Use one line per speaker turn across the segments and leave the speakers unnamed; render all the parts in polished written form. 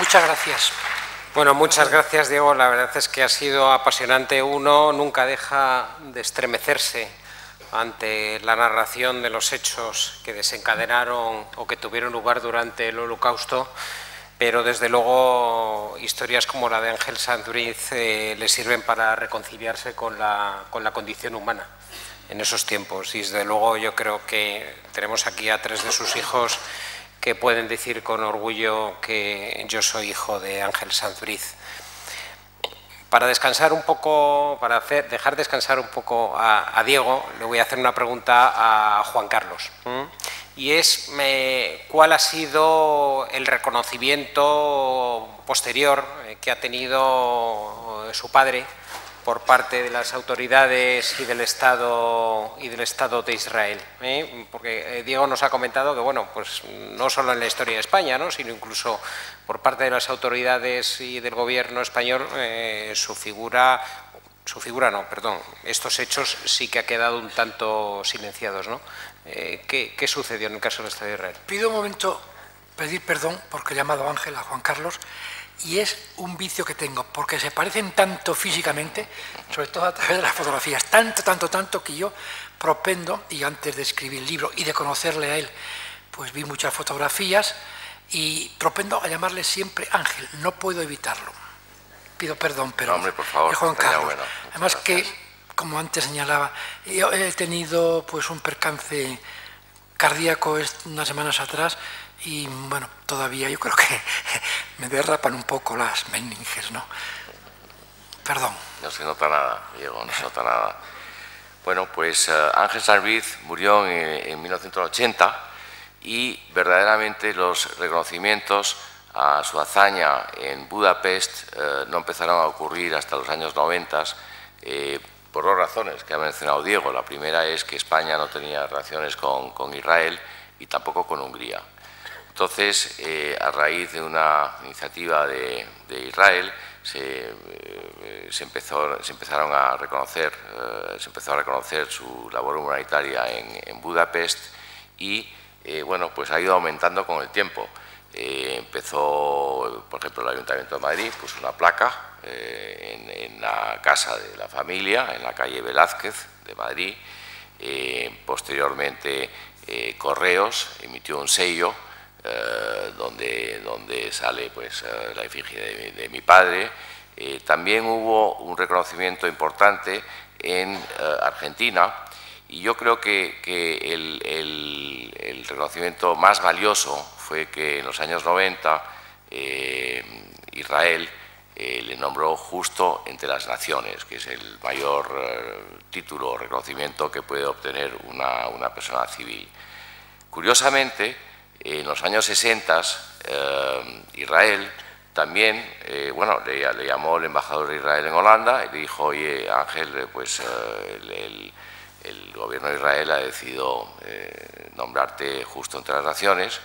Muchas gracias.
Bueno, muchas gracias, Diego. La verdad es que ha sido apasionante. Uno nunca deja de estremecerse ante la narración de los hechos que desencadenaron o que tuvieron lugar durante el Holocausto, pero desde luego historias como la de Ángel Sanz-Briz le sirven para reconciliarse con la condición humana en esos tiempos. Y desde luego yo creo que tenemos aquí a 3 de sus hijos que pueden decir con orgullo que yo soy hijo de Ángel Sanz-Briz. Para descansar un poco, dejar descansar un poco a Diego, le voy a hacer una pregunta a Juan Carlos. Y es, ¿cuál ha sido el reconocimiento posterior que ha tenido su padre por parte de las autoridades y del Estado de Israel? Porque Diego nos ha comentado que, bueno, pues no solo en la historia de España, ¿no?, sino incluso por parte de las autoridades y del gobierno español, estos hechos sí que ha quedado un tanto silenciados, ¿no? ¿Qué sucedió en el caso del Estado de Israel?
Pido un momento pedir perdón porque he llamado a Ángel, a Juan Carlos, y es un vicio que tengo, porque se parecen tanto físicamente, sobre todo a través de las fotografías, tanto que yo propendo, y antes de escribir el libro y de conocerle a él, pues vi muchas fotografías y propendo a llamarle siempre Ángel, no puedo evitarlo. Pido perdón, pero
no, hombre, por favor,
Juan Carlos.
bueno,
además que, como antes señalaba, yo he tenido pues un percance cardíaco unas semanas atrás y bueno, todavía yo creo que me derrapan un poco las meninges, ¿no? Perdón.
No se nota nada, Diego, no se nota nada. Bueno, pues Ángel Sanz-Briz murió en 1980 y verdaderamente los reconocimientos a su hazaña en Budapest no empezaron a ocurrir hasta los años 90 por 2 razones que ha mencionado Diego. La primera es que España no tenía relaciones con Israel y tampoco con Hungría. Entonces, a raíz de una iniciativa de Israel, se empezó a reconocer su labor humanitaria en Budapest y, bueno, pues ha ido aumentando con el tiempo. Empezó, por ejemplo, el Ayuntamiento de Madrid, puso una placa en la casa de la familia, en la calle Velázquez de Madrid. Posteriormente, Correos emitió un sello donde sale pues, la efigie de mi padre. También hubo un reconocimiento importante en Argentina y yo creo que el reconocimiento más valioso fue que en los años 90 Israel le nombró justo entre las naciones, que es el mayor título o reconocimiento que puede obtener una persona civil. Curiosamente, en los años 60, Israel también, bueno, le llamó el embajador de Israel en Holanda y le dijo, oye, Ángel, pues el gobierno de Israel ha decidido nombrarte justo entre las naciones.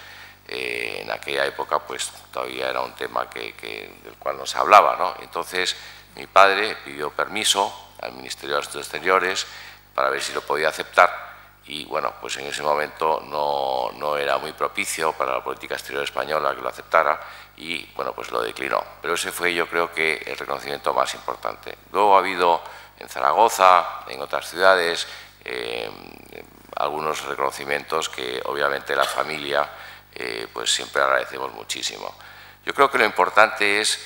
En aquella época, pues todavía era un tema del cual no se hablaba, ¿no? Entonces, mi padre pidió permiso al Ministerio de Asuntos Exteriores para ver si lo podía aceptar. Y bueno, pues en ese momento no era muy propicio para la política exterior española que lo aceptara y bueno, pues lo declinó. Pero ese fue, yo creo, que el reconocimiento más importante. Luego ha habido en Zaragoza, en otras ciudades, algunos reconocimientos que obviamente la familia pues siempre agradecemos muchísimo. Yo creo que lo importante es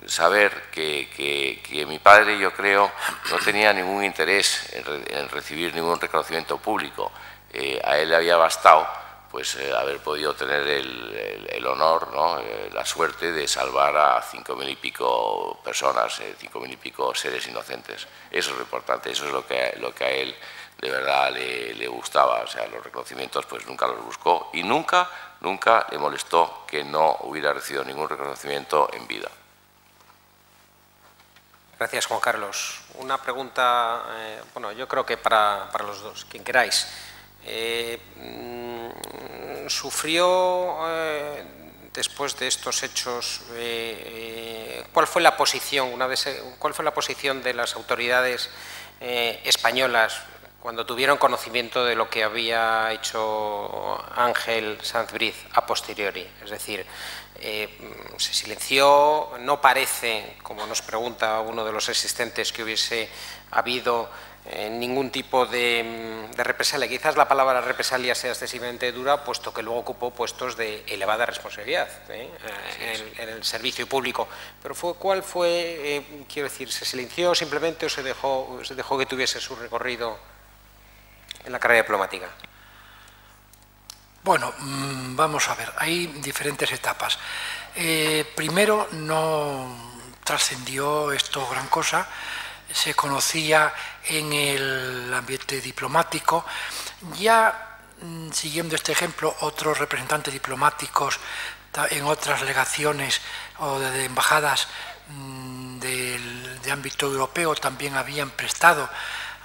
saber que mi padre, yo creo, no tenía ningún interés en recibir ningún reconocimiento público. A él le había bastado pues, haber podido tener el honor, ¿no?, la suerte de salvar a 5.000 y pico personas, 5.000 y pico seres inocentes. Eso es lo importante, eso es lo que a él de verdad le gustaba. O sea, los reconocimientos pues nunca los buscó y nunca le molestó que no hubiera recibido ningún reconocimiento en vida.
Gracias, Juan Carlos. Una pregunta, bueno, yo creo que para los dos, quien queráis. ¿Sufrió, después de estos hechos, cuál fue la posición de las autoridades españolas cuando tuvieron conocimiento de lo que había hecho Ángel Sanz Briz a posteriori. Es decir, se silenció, no parece, como nos pregunta uno de los asistentes, que hubiese habido ningún tipo de represalia. Quizás la palabra represalia sea excesivamente dura, puesto que luego ocupó puestos de elevada responsabilidad en el servicio público. Pero ¿cuál fue, quiero decir, se silenció simplemente o se dejó que tuviese su recorrido en la carrera diplomática?
Bueno, vamos a ver, hay diferentes etapas. Primero, no trascendió esto gran cosa. Se conocía en el ambiente diplomático. Ya, siguiendo este ejemplo, otros representantes diplomáticos en otras legaciones o de embajadas de ámbito europeo también habían prestado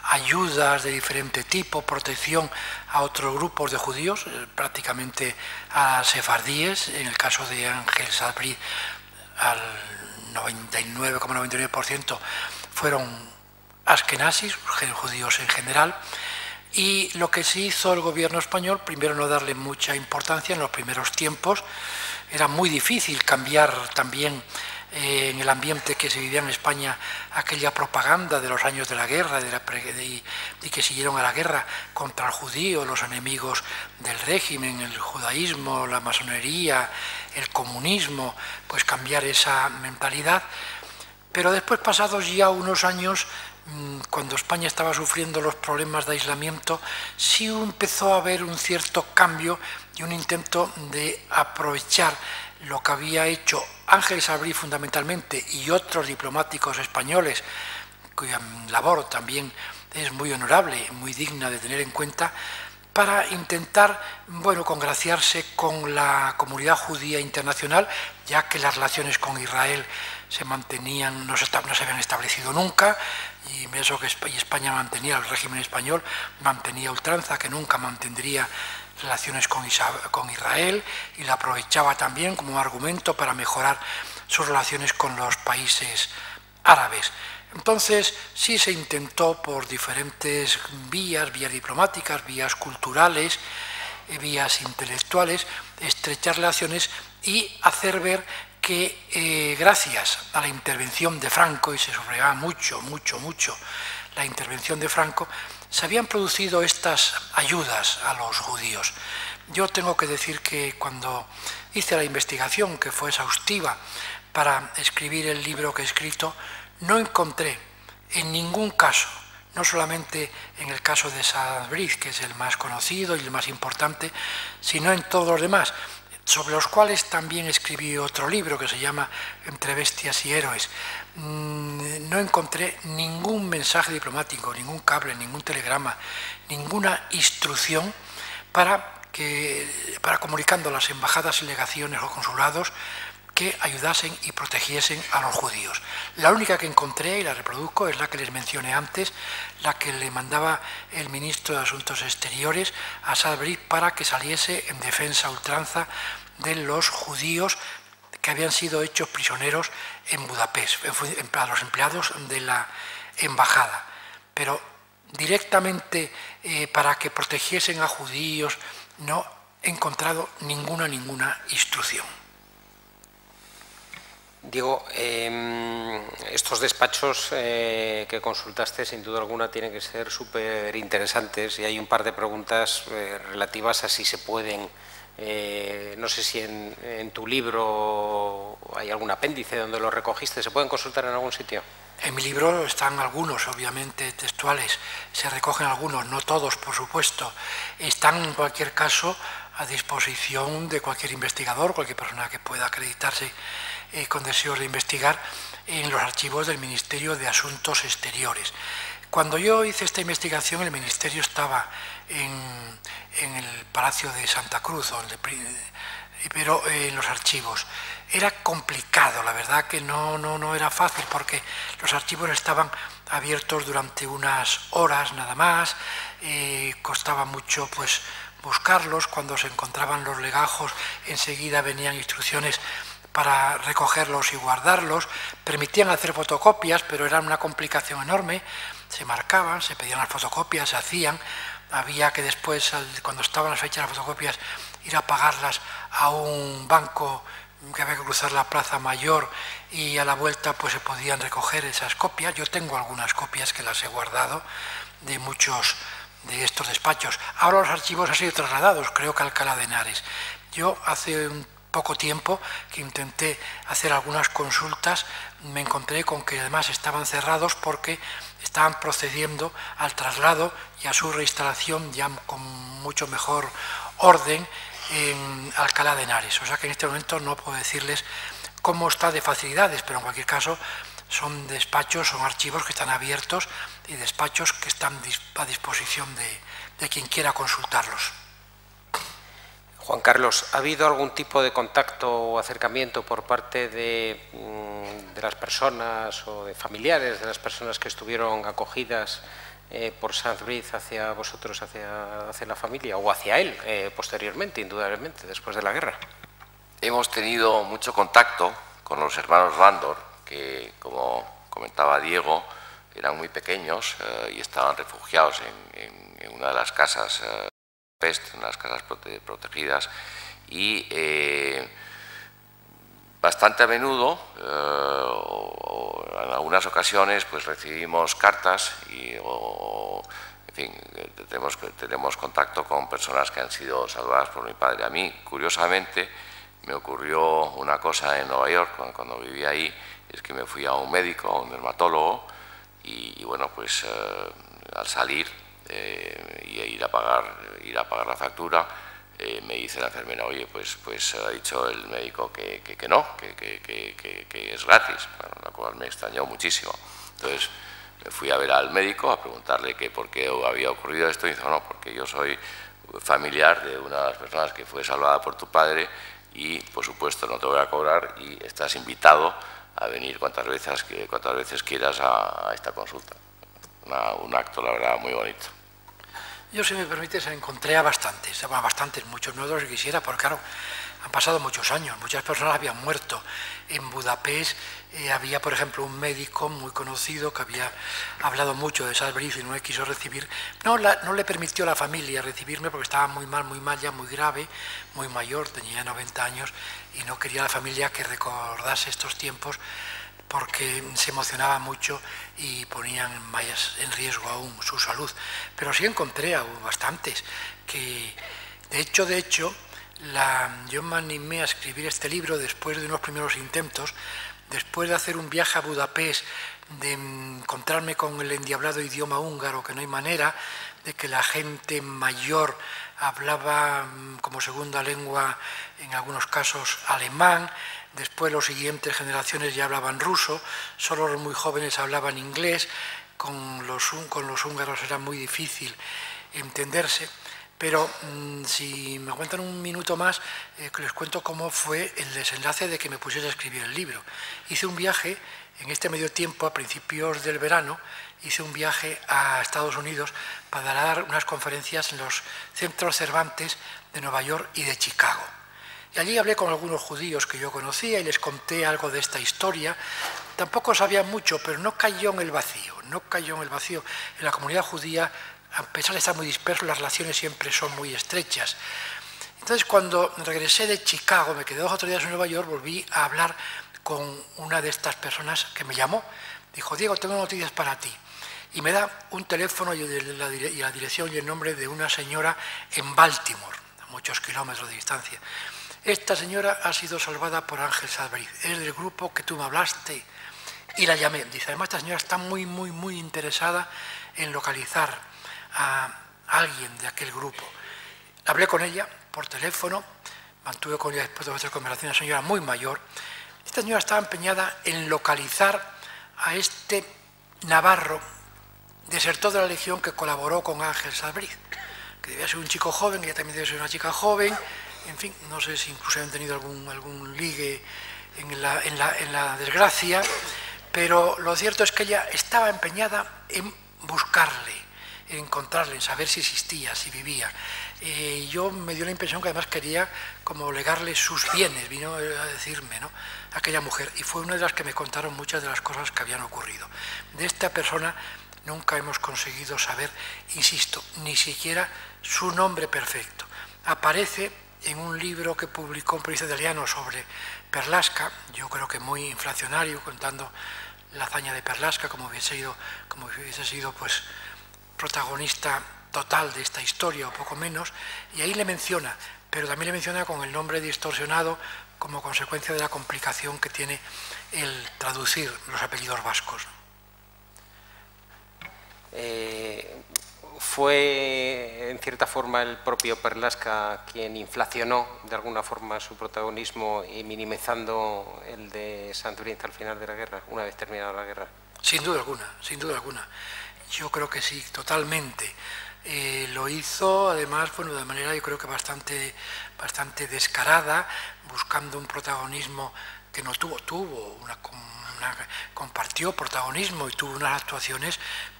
ayudas de diferente tipo, protección a otros grupos de judíos, prácticamente a sefardíes. En el caso de Ángel Sanz Briz, al 99,99% fueron askenazis, judíos en general. Y lo que sí hizo el gobierno español, primero, no darle mucha importancia en los primeros tiempos. Era muy difícil cambiar también en el ambiente que se vivía en España aquella propaganda de los años de la guerra y que siguieron a la guerra contra el judío, los enemigos del régimen, el judaísmo, la masonería, el comunismo, pues cambiar esa mentalidad. Pero después, pasados ya unos años, cuando España estaba sufriendo los problemas de aislamiento, sí empezó a haber un cierto cambio y un intento de aprovechar lo que había hecho Ángel Sanz Briz fundamentalmente y otros diplomáticos españoles, cuya labor también es muy honorable, muy digna de tener en cuenta, para intentar, bueno, congraciarse con la comunidad judía internacional, ya que las relaciones con Israel se mantenían, no se habían establecido nunca, y eso que España mantenía, el régimen español mantenía ultranza, que nunca mantendría relaciones con Israel, y la aprovechaba también como argumento para mejorar sus relaciones con los países árabes. Entonces sí se intentó por diferentes vías diplomáticas, vías culturales, vías intelectuales, estrechar relaciones y hacer ver que gracias a la intervención de Franco, y se subrayaba mucho la intervención de Franco, se habían producido estas ayudas a los judíos. Yo tengo que decir que cuando hice la investigación, que fue exhaustiva, para escribir el libro que he escrito, no encontré en ningún caso, no solamente en el caso de Sanz Briz, que es el más conocido y el más importante, sino en todos los demás, sobre los cuales también escribí otro libro que se llama Entre bestias y héroes. No encontré ningún mensaje diplomático, ningún cable, ningún telegrama, ninguna instrucción para comunicando a las embajadas y legaciones o consulados que ayudasen y protegiesen a los judíos. La única que encontré, y la reproduzco, es la que les mencioné antes, la que le mandaba el ministro de Asuntos Exteriores a Sanz Briz para que saliese en defensa a ultranza de los judíos que habían sido hechos prisioneros en Budapest, a los empleados de la embajada. Pero directamente para que protegiesen a judíos no he encontrado ninguna instrucción.
Diego, estos despachos que consultaste sin duda alguna tienen que ser súper interesantes, y hay un par de preguntas relativas a si se pueden, no sé si en tu libro hay algún apéndice donde lo recogiste, ¿se pueden consultar en algún sitio?
En mi libro están algunos, obviamente, textuales, se recogen algunos, no todos, por supuesto. Están, en cualquier caso, a disposición de cualquier investigador, cualquier persona que pueda acreditarse con deseos de investigar, en los archivos del Ministerio de Asuntos Exteriores. Cuando yo hice esta investigación, el Ministerio estaba en el Palacio de Santa Cruz, pero en los archivos. Era complicado, la verdad que no era fácil, porque los archivos estaban abiertos durante unas horas nada más, costaba mucho pues buscarlos. Cuando se encontraban los legajos, enseguida venían instrucciones para recogerlos y guardarlos, permitían hacer fotocopias, pero era una complicación enorme. se marcaban, se pedían las fotocopias, se hacían, había que después, cuando estaban las fechas de las fotocopias, ir a pagarlas a un banco que había que cruzar la Plaza Mayor y a la vuelta pues se podían recoger esas copias. Yo tengo algunas copias que las he guardado de muchos de estos despachos. Ahora los archivos han sido trasladados, creo que a Alcalá de Henares. Yo hace un poco tiempo que intenté hacer algunas consultas, me encontré con que además estaban cerrados porque estaban procediendo al traslado y a su reinstalación ya con mucho mejor orden en Alcalá de Henares. O sea que en este momento no puedo decirles cómo está de facilidades, pero en cualquier caso son despachos, son archivos que están abiertos y despachos que están a disposición de quien quiera consultarlos.
Juan Carlos, ¿ha habido algún tipo de contacto o acercamiento por parte de las personas o de familiares de las personas que estuvieron acogidas por Sanz-Briz hacia vosotros, hacia la familia o hacia él posteriormente, indudablemente, después de la guerra?
Hemos tenido mucho contacto con los hermanos Bándor, que, como comentaba Diego, eran muy pequeños y estaban refugiados en una de las casas en las casas protegidas, y bastante a menudo, en algunas ocasiones, pues recibimos cartas en fin, tenemos contacto con personas que han sido salvadas por mi padre. A mí, curiosamente, me ocurrió una cosa en Nueva York cuando vivía ahí, es que me fui a un médico, a un dermatólogo, y bueno, pues al salir y ir a pagar la factura, me dice la enfermera: oye, pues ha dicho el médico que no, que es gratis, bueno, lo cual me extrañó muchísimo. Entonces me fui a ver al médico a preguntarle que por qué había ocurrido esto, y dice: no, porque yo soy familiar de una de las personas que fue salvada por tu padre y por supuesto no te voy a cobrar y estás invitado a venir cuantas veces quieras a esta consulta. Un acto, la verdad, muy bonito.
Yo, si me permites, encontré a bastantes, muchos no los quisiera, porque claro, han pasado muchos años, muchas personas habían muerto. En Budapest había, por ejemplo, un médico muy conocido que había hablado mucho de Sanz-Briz y no me quiso recibir. No le permitió a la familia recibirme porque estaba muy mal, ya muy grave, muy mayor, tenía 90 años, y no quería la familia que recordase estos tiempos porque se emocionaba mucho y ponían más en riesgo aún su salud. Pero sí encontré a bastantes que, de hecho, yo me animé a escribir este libro después de unos primeros intentos, después de hacer un viaje a Budapest, de encontrarme con el endiablado idioma húngaro, que no hay manera, de que la gente mayor hablaba como segunda lengua, en algunos casos, alemán. Después las siguientes generaciones ya hablaban ruso, solo los muy jóvenes hablaban inglés, con los húngaros era muy difícil entenderse. Pero si me aguantan un minuto más, les cuento cómo fue el desenlace de que me pusiese a escribir el libro. Hice un viaje, en este medio tiempo, a principios del verano, hice un viaje a Estados Unidos para dar unas conferencias en los centros Cervantes de Nueva York y de Chicago. Y allí hablé con algunos judíos que yo conocía y les conté algo de esta historia. Tampoco sabían mucho, pero no cayó en el vacío. En la comunidad judía, a pesar de estar muy dispersos, las relaciones siempre son muy estrechas. Entonces, cuando regresé de Chicago, me quedé 2 o 3 días en Nueva York, volví a hablar con una de estas personas que me llamó. Dijo: Diego, tengo noticias para ti. Y me da un teléfono y la dirección y el nombre de una señora en Baltimore, a muchos kilómetros de distancia. Esta señora ha sido salvada por Ángel Sanz-Briz, es del grupo que tú me hablaste. Y la llamé. Dice: además, esta señora está muy interesada en localizar a alguien de aquel grupo. Hablé con ella por teléfono, mantuve con ella después de nuestra conversación, una señora muy mayor. Esta señora estaba empeñada en localizar a este navarro, desertor de la Legión, que colaboró con Ángel Sanz-Briz, que debía ser un chico joven, ella también debía ser una chica joven. En fin, no sé si incluso han tenido algún ligue en la desgracia, pero lo cierto es que ella estaba empeñada en buscarle, en encontrarle, en saber si existía, si vivía. Yo me dio la impresión que además quería como legarle sus bienes, vino a decirme, ¿no?, aquella mujer, y fue una de las que me contaron muchas de las cosas que habían ocurrido. De esta persona nunca hemos conseguido saber, insisto, ni siquiera su nombre perfecto. Aparece en un libro que publicó un periodista italiano sobre Perlasca, yo creo que muy inflacionario, contando la hazaña de Perlasca como hubiese sido pues, protagonista total de esta historia o poco menos, y ahí le menciona, pero también le menciona con el nombre distorsionado como consecuencia de la complicación que tiene el traducir los apellidos vascos.
Fue, en cierta forma, el propio Perlasca quien inflacionó de alguna forma su protagonismo y minimizando el de Saint-Brieuc al final de la guerra, una vez terminada la guerra.
Sin duda alguna, sin duda alguna. Yo creo que sí, totalmente. Lo hizo, además, bueno, de manera yo creo que bastante descarada, buscando un protagonismo que no compartió protagonismo y tuvo unas actuaciones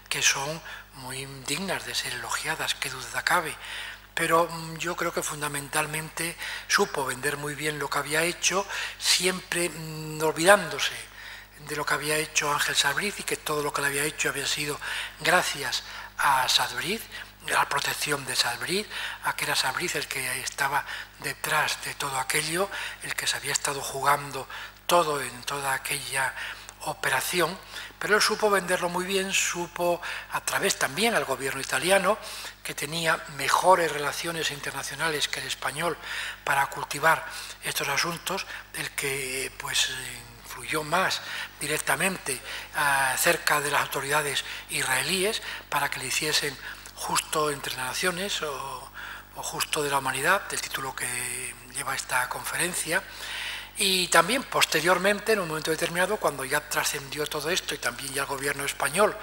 que son muy dignas de ser elogiadas, qué duda cabe. Pero yo creo que fundamentalmente supo vender muy bien lo que había hecho, siempre olvidándose de lo que había hecho Ángel Sabriz y que todo lo que le había hecho había sido gracias a Sabriz, a la protección de Sabriz, a que era Sabriz el que estaba detrás de todo aquello, el que se había estado jugando todo en toda aquella operación, pero él supo venderlo muy bien, supo a través también al gobierno italiano, que tenía mejores relaciones internacionales que el español para cultivar estos asuntos, el que pues influyó más directamente cerca de las autoridades israelíes para que le hiciesen justo entre naciones o justo de la humanidad, el título que lleva esta conferencia. Y también posteriormente, en un momento determinado, cuando ya trascendió todo esto y también ya el gobierno español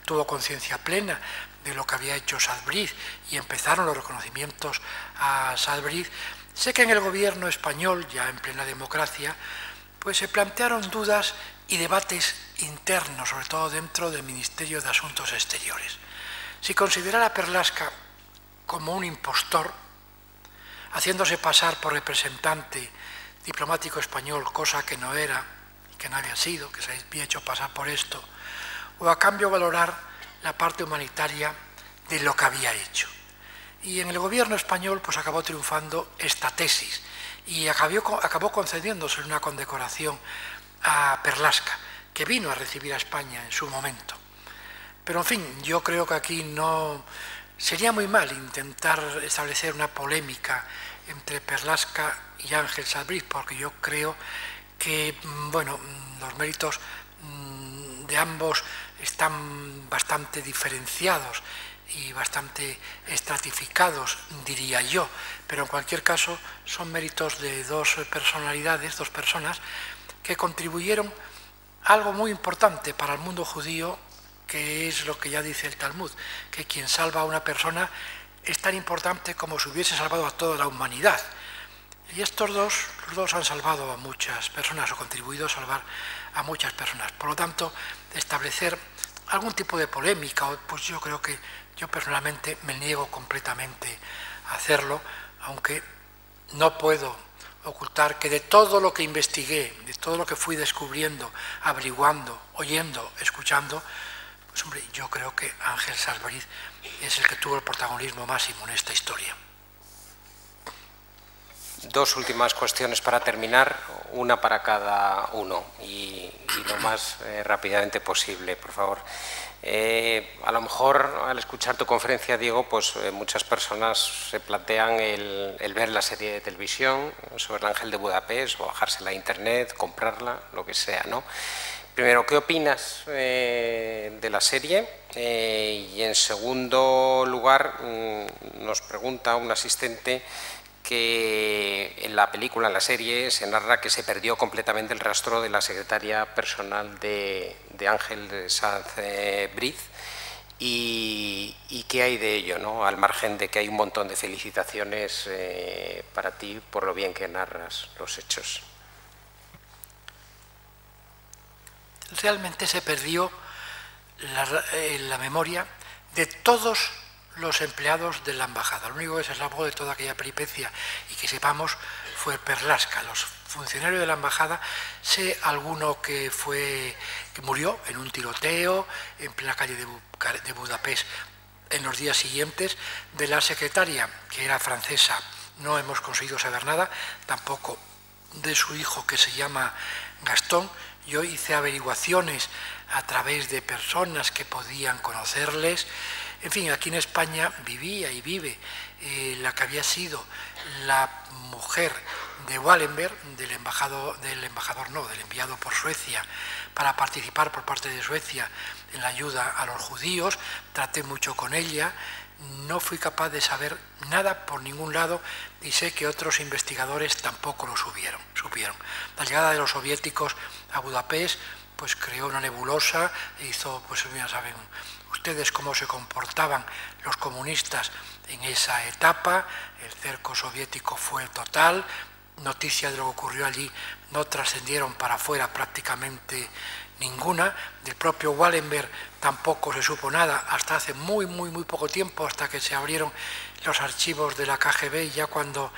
tuvo conciencia plena de lo que había hecho Sabriz y empezaron los reconocimientos a Sabriz, sé que en el gobierno español, ya en plena democracia, pues se plantearon dudas y debates internos, sobre todo dentro del Ministerio de Asuntos Exteriores. Si considerar a Perlasca como un impostor, haciéndose pasar por representante diplomático español, cosa que no era, que no había sido, que se había hecho pasar por esto, o a cambio valorar la parte humanitaria de lo que había hecho. Y en el gobierno español pues acabó triunfando esta tesis y acabó concediéndose una condecoración a Perlasca, que vino a recibir a España en su momento. Pero en fin, yo creo que aquí no sería muy mal intentar establecer una polémica entre Perlasca y Ángel Sabriz, porque yo creo que bueno, los méritos de ambos están bastante diferenciados y bastante estratificados, diría yo, pero en cualquier caso son méritos de dos personalidades, dos personas que contribuyeron a algo muy importante para el mundo judío, que es lo que ya dice el Talmud, que quien salva a una persona es tan importante como si hubiese salvado a toda la humanidad. Y estos dos, los dos han salvado a muchas personas o contribuido a salvar a muchas personas. Por lo tanto, establecer algún tipo de polémica, pues yo creo que yo personalmente me niego completamente a hacerlo, aunque no puedo ocultar que de todo lo que investigué, de todo lo que fui descubriendo, averiguando, oyendo, escuchando, pues hombre, yo creo que Ángel Sabriz es el que tuvo el protagonismo máximo en esta historia.
Dos últimas cuestiones para terminar, una para cada uno y lo más rápidamente posible, por favor. A lo mejor al escuchar tu conferencia, Diego, pues muchas personas se plantean el ver la serie de televisión sobre el Ángel de Budapest o bajársela a internet, comprarla, lo que sea, ¿no? Primero, ¿qué opinas de la serie? Y en segundo lugar, nos pregunta un asistente que en la película, en la serie, se narra que se perdió completamente el rastro de la secretaria personal de Ángel Sabriz y qué hay de ello, ¿no? Al margen de que hay un montón de felicitaciones para ti por lo bien que narras los hechos.
Realmente se perdió la memoria de todos los empleados de la embajada. Lo único que se salvó de toda aquella peripecia y que sepamos fue Perlasca. Los funcionarios de la embajada, sé alguno que murió en un tiroteo en plena calle de Budapest en los días siguientes. De la secretaria, que era francesa, no hemos conseguido saber nada, tampoco de su hijo, que se llama Gastón. Yo hice averiguaciones a través de personas que podían conocerles. En fin, aquí en España vivía y vive la que había sido la mujer de Wallenberg, del enviado por Suecia para participar por parte de Suecia en la ayuda a los judíos. Traté mucho con ella, no fui capaz de saber nada por ningún lado y sé que otros investigadores tampoco lo supieron. La llegada de los soviéticos a Budapest pues creó una nebulosa, hizo, pues ya saben ustedes cómo se comportaban los comunistas en esa etapa. El cerco soviético fue total, noticias de lo que ocurrió allí no trascendieron para afuera prácticamente ninguna. Del propio Wallenberg tampoco se supo nada hasta hace muy poco tiempo, hasta que se abrieron los archivos de la KGB, ya cuando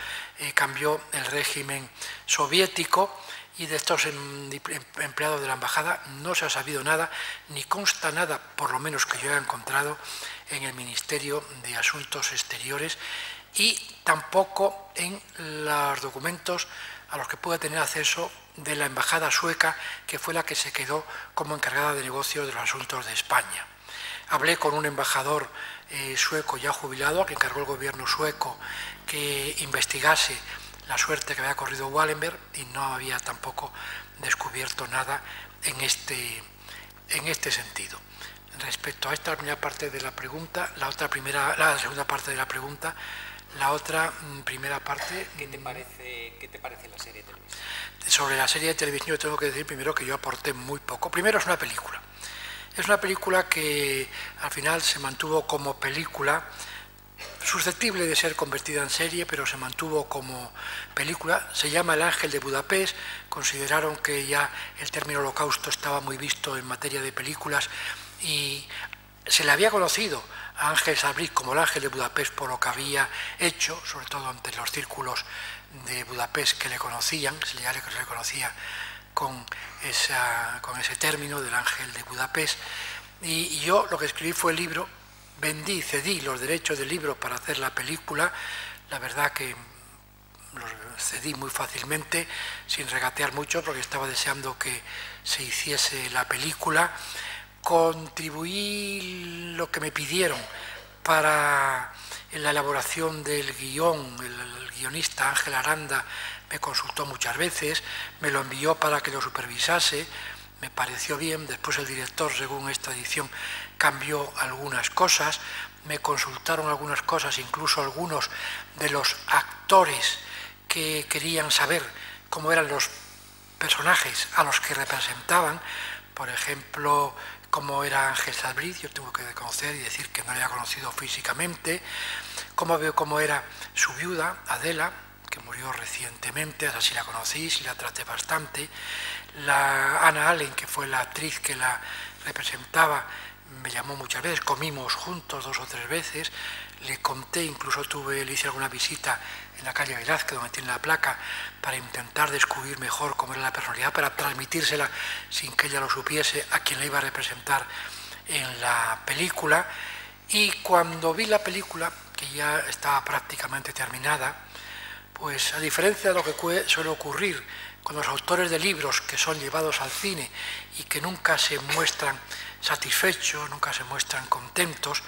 cambió el régimen soviético. Y de estos empleados de la embajada no se ha sabido nada, ni consta nada, por lo menos que yo he encontrado en el Ministerio de Asuntos Exteriores, y tampoco en los documentos a los que pueda tener acceso de la embajada sueca, que fue la que se quedó como encargada de negocios de los asuntos de España. Hablé con un embajador sueco ya jubilado, a que encargó el gobierno sueco que investigase la suerte que había corrido Wallenberg, y no había tampoco descubierto nada en este sentido. Respecto a esta primera parte de la pregunta, la segunda parte de la pregunta, la otra primera parte...
¿Qué te parece la serie de televisión?
Sobre la serie de televisión yo tengo que decir primero que yo aporté muy poco. Primero, es una película. Es una película que al final se mantuvo como película, susceptible de ser convertida en serie, pero se mantuvo como película. Se llama El Ángel de Budapest. Consideraron que ya el término holocausto estaba muy visto en materia de películas, y se le había conocido a Ángel Sabrís como el Ángel de Budapest por lo que había hecho, sobre todo entre los círculos de Budapest que le conocían. Se le conocía con ese término del Ángel de Budapest. Y yo lo que escribí fue el libro. Cedí los derechos del libro para hacer la película. La verdad que los cedí muy fácilmente, sin regatear mucho, porque estaba deseando que se hiciese la película. Contribuí lo que me pidieron para la elaboración del guión. El guionista Ángel Aranda me consultó muchas veces, me lo envió para que lo supervisase, me pareció bien. Después el director, según esta edición, cambió algunas cosas, me consultaron algunas cosas, incluso algunos de los actores que querían saber cómo eran los personajes a los que representaban. Por ejemplo, cómo era Ángel Sabrís, yo tengo que reconocer y decir que no le había conocido físicamente, cómo era su viuda, Adela, que murió recientemente, esa sí la conocí, sí la traté bastante. La Anna Allen, que fue la actriz que la representaba, me llamó muchas veces, comimos juntos 2 o 3 veces, le conté, incluso le hice alguna visita en la calle Velázquez, donde tiene la placa, para intentar descubrir mejor cómo era la personalidad, para transmitírsela sin que ella lo supiese a quien la iba a representar en la película. Y cuando vi la película, que ya estaba prácticamente terminada, pues a diferencia de lo que suele ocurrir con los autores de libros que son llevados al cine y que nunca se muestran satisfechos, nunca se muestran contentos,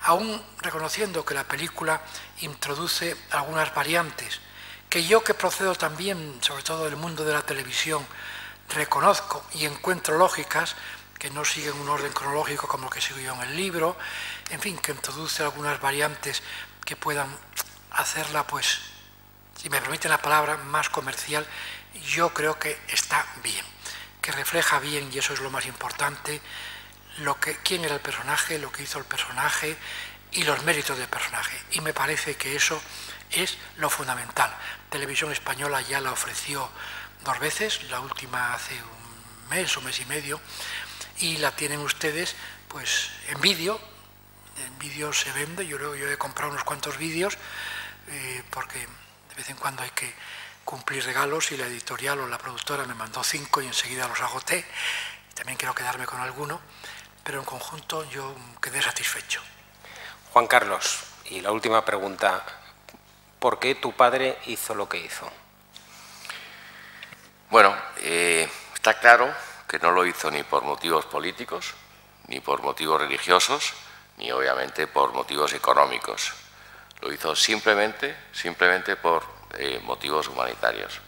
aún reconociendo que la película introduce algunas variantes, que yo, que procedo también, sobre todo del mundo de la televisión, reconozco y encuentro lógicas, que no siguen un orden cronológico como el que sigo yo en el libro, en fin, que introduce algunas variantes que puedan hacerla, pues, si me permiten la palabra, más comercial. Yo creo que está bien, que refleja bien, y eso es lo más importante, quién era el personaje, lo que hizo el personaje y los méritos del personaje. Y me parece que eso es lo fundamental. Televisión Española ya la ofreció 2 veces, la última hace un mes o mes y medio, y la tienen ustedes pues en vídeo, en vídeos se vende. Yo he comprado unos cuantos vídeos porque de vez en cuando hay que cumplir regalos y la editorial o la productora me mandó 5 y enseguida los agoté. También quiero quedarme con alguno, pero en conjunto yo quedé satisfecho.
Juan Carlos, y la última pregunta, ¿por qué tu padre hizo lo que hizo?
Bueno, está claro que no lo hizo ni por motivos políticos, ni por motivos religiosos, ni obviamente por motivos económicos. Lo hizo simplemente por motivos humanitarios.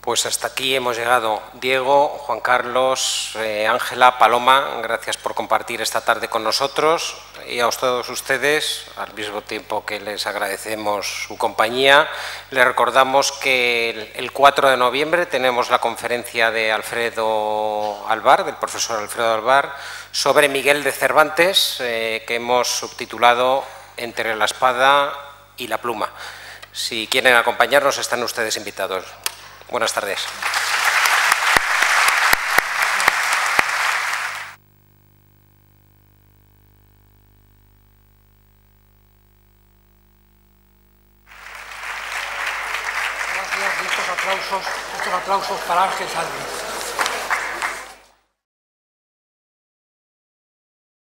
Pues hasta aquí hemos llegado. Diego, Juan Carlos, Ángela, Paloma, gracias por compartir esta tarde con nosotros, y a todos ustedes, al mismo tiempo que les agradecemos su compañía, les recordamos que el 4 de noviembre tenemos la conferencia de Alfredo Alvar, del profesor Alfredo Alvar, sobre Miguel de Cervantes, que hemos subtitulado Entre la espada y la pluma. Si quieren acompañarnos, están ustedes invitados. Buenas tardes.
Gracias, y estos aplausos para Ángel Salvi.